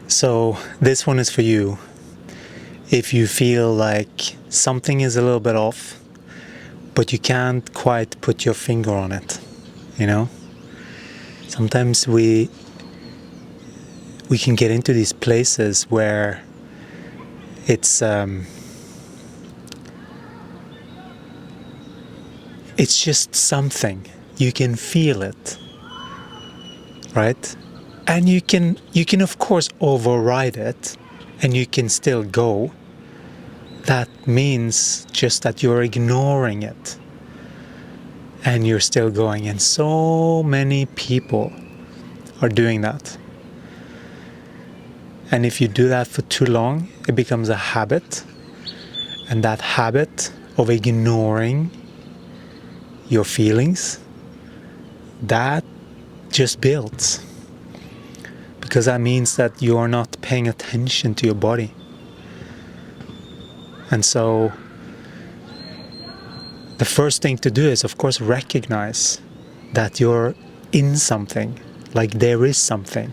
So this one is for you. If you feel like something is a little bit off, but you can't quite put your finger on it, you know? Sometimes we can get into these places where it's just something. You can feel it, right? And you can of course override it, and you can still go. That means just that you're ignoring it and you're still going. And so many people are doing that. And if you do that for too long, it becomes a habit. And that habit of ignoring your feelings, that just builds. Because that means that you are not paying attention to your body. And so the first thing to do is, of course, recognize that you're in something, like there is something.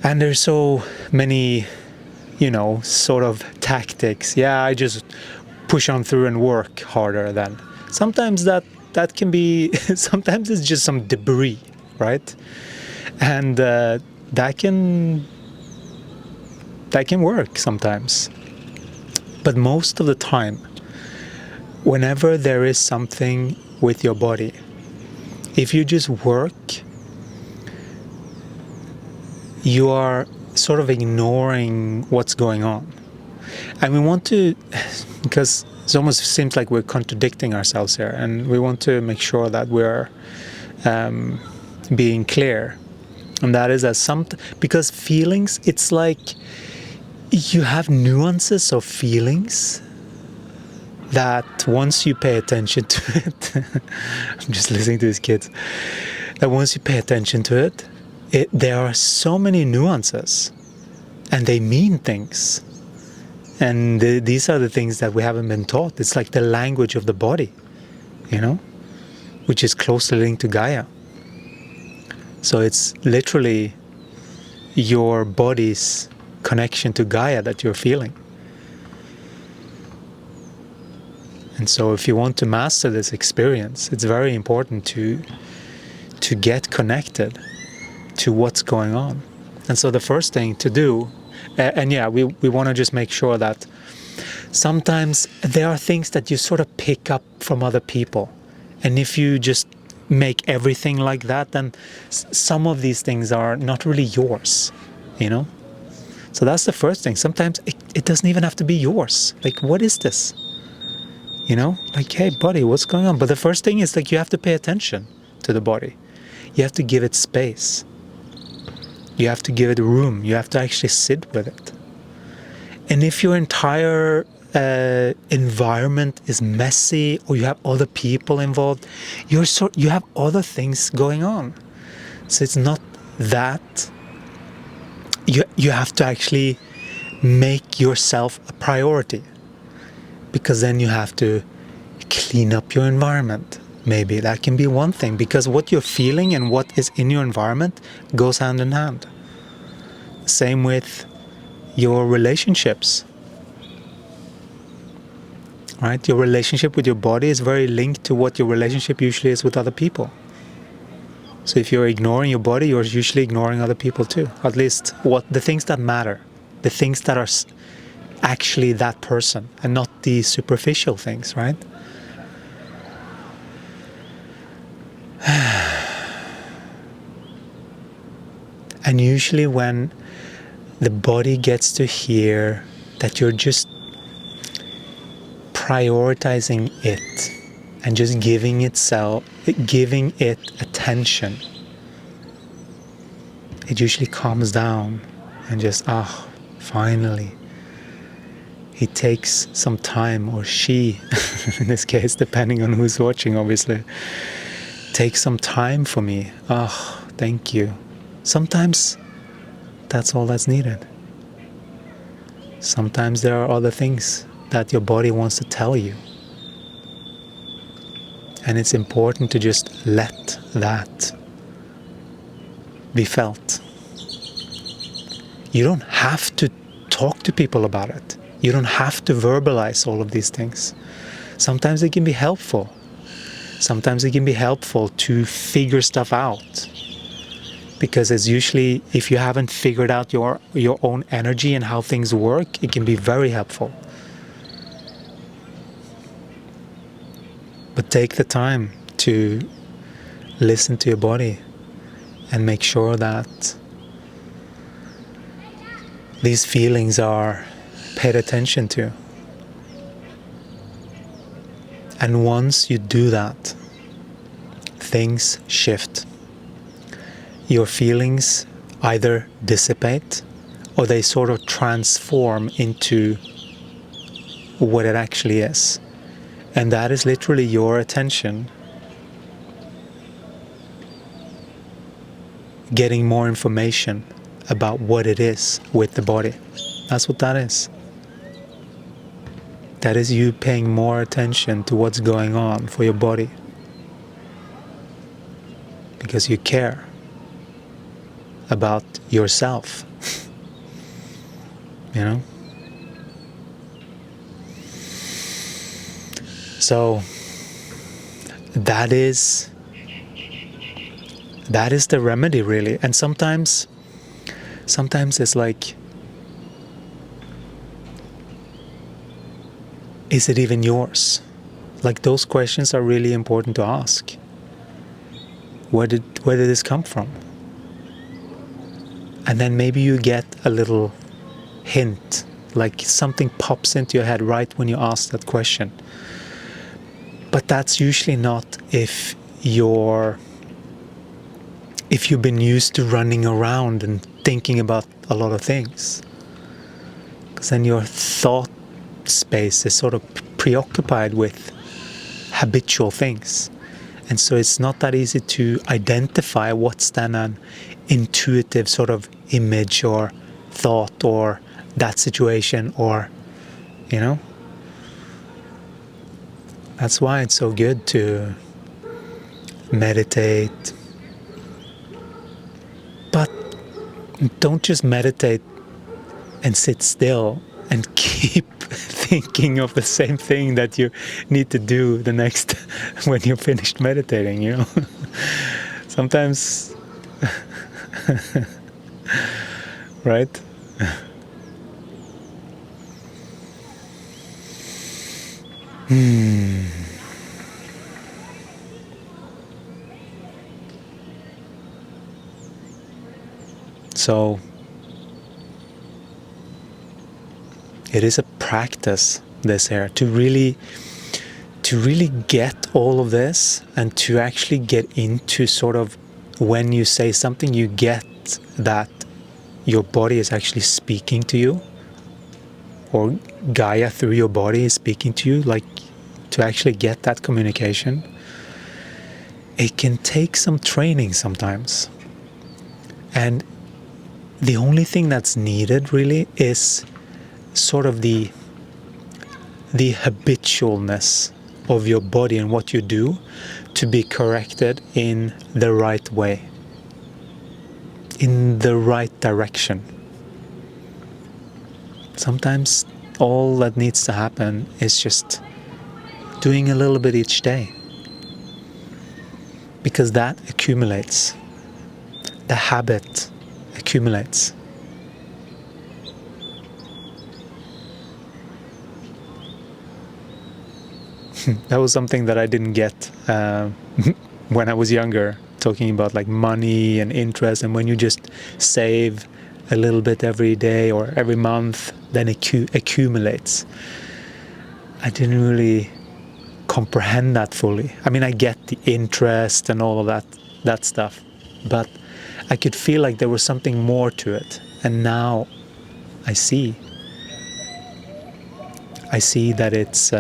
And there's so many, sort of tactics. Yeah, I just push on through and work harder then. Sometimes that can be, sometimes it's just some debris, right? And that can work sometimes. But most of the time, whenever there is something with your body, if you just work, you are sort of ignoring what's going on. And we want to, because it almost seems like we're contradicting ourselves here, and we want to make sure that we're being clear. And that is because feelings, it's like you have nuances of feelings that once you pay attention to it, I'm just listening to these kids, that once you pay attention to it, there are so many nuances, and they mean things. And these are the things that we haven't been taught. It's like the language of the body, which is closely linked to Gaia. So it's literally your body's connection to Gaia that you're feeling. And so if you want to master this experience, it's very important to get connected to what's going on. And so the first thing to do, we want to just make sure that sometimes there are things that you sort of pick up from other people. And if you just make everything like that, then some of these things are not really yours, So that's the first thing. Sometimes it doesn't even have to be yours. Like, what is this? Like, hey, body, what's going on? But the first thing is, like, you have to pay attention to the body. You have to give it space. You have to give it room. You have to actually sit with it. And if your entire environment is messy, or you have other people involved, you have other things going on. So it's not that. You have to actually make yourself a priority, because then you have to clean up your environment. Maybe that can be one thing, because what you're feeling and what is in your environment goes hand in hand. Same with your relationships, right? Your relationship with your body is very linked to what your relationship usually is with other people. So if you're ignoring your body, you're usually ignoring other people too. At least the things that matter, the things that are actually that person, and not the superficial things, right? And usually when the body gets to hear that you're just prioritizing it and just giving it attention, it usually calms down and just, finally. He takes some time, or she, in this case, depending on who's watching, obviously, take some time for me. Thank you. Sometimes that's all that's needed. Sometimes there are other things that your body wants to tell you. And it's important to just let that be felt. You don't have to talk to people about it. You don't have to verbalize all of these things. Sometimes it can be helpful. Sometimes it can be helpful to figure stuff out. Because it's usually, if you haven't figured out your own energy and how things work, it can be very helpful. But take the time to listen to your body and make sure that these feelings are paid attention to. And once you do that, things shift. Your feelings either dissipate or they sort of transform into what it actually is. And that is literally your attention getting more information about what it is with the body. That's what that is. That is you paying more attention to what's going on for your body. Because you care about yourself. You know? So that is the remedy, really. And sometimes it's like, is it even yours? Like, those questions are really important to ask. Where did this come from? And then maybe you get a little hint, like something pops into your head right when you ask that question. But that's usually not if you've been used to running around and thinking about a lot of things. Because then your thought space is sort of preoccupied with habitual things. And so it's not that easy to identify what's then an intuitive sort of image or thought or that situation, or, you know. That's why it's so good to meditate. But don't just meditate and sit still and keep thinking of the same thing that you need to do the next when you're finished meditating, you know. Sometimes right? So it is a practice, this here, to really get all of this, and to actually get into sort of, when you say something, you get that your body is actually speaking to you, or Gaia through your body is speaking to you, like to actually get that communication. It can take some training sometimes. And the only thing that's needed really is sort of the habitualness of your body and what you do to be corrected in the right way, in the right direction. Sometimes all that needs to happen is just doing a little bit each day, because that accumulates. The habit accumulates. That was something that I didn't get when I was younger, talking about like money and interest, and when you just save a little bit every day or every month, then it accumulates. I didn't really comprehend that fully. I mean, I get the interest and all of that stuff, but I could feel like there was something more to it. And now I see that it's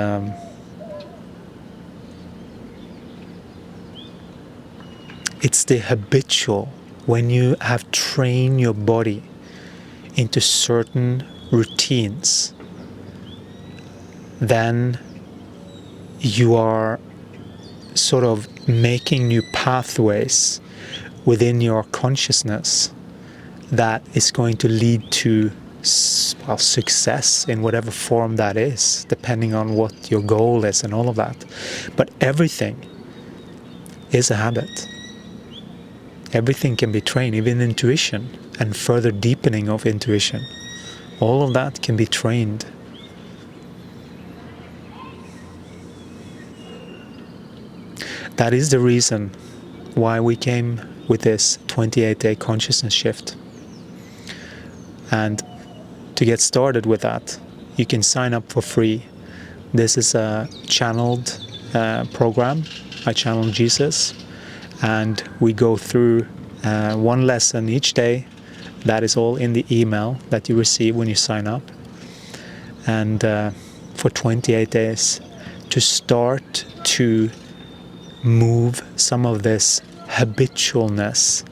the habitual. When you have trained your body into certain routines, then you are sort of making new pathways within your consciousness, that is going to lead to success in whatever form that is, depending on what your goal is and all of that. But everything is a habit. Everything can be trained, even intuition and further deepening of intuition. All of that can be trained. That is the reason why we came with this 28-day consciousness shift. And to get started with that, you can sign up for free. This is a channeled program. I channel Jesus, and we go through one lesson each day. That is all in the email that you receive when you sign up. And for 28 days, to start to move some of this habitualness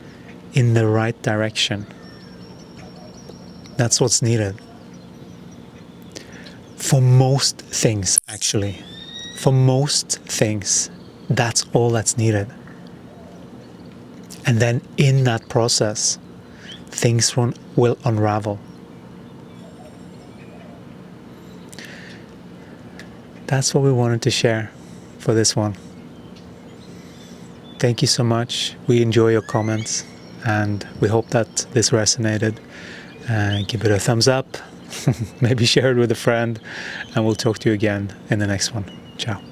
in the right direction. That's what's needed. For most things, actually. For most things, that's all that's needed. And then in that process, things will unravel. That's what we wanted to share for this one. Thank you so much. We enjoy your comments, and we hope that this resonated. Give it a thumbs up, maybe share it with a friend, and we'll talk to you again in the next one. Ciao.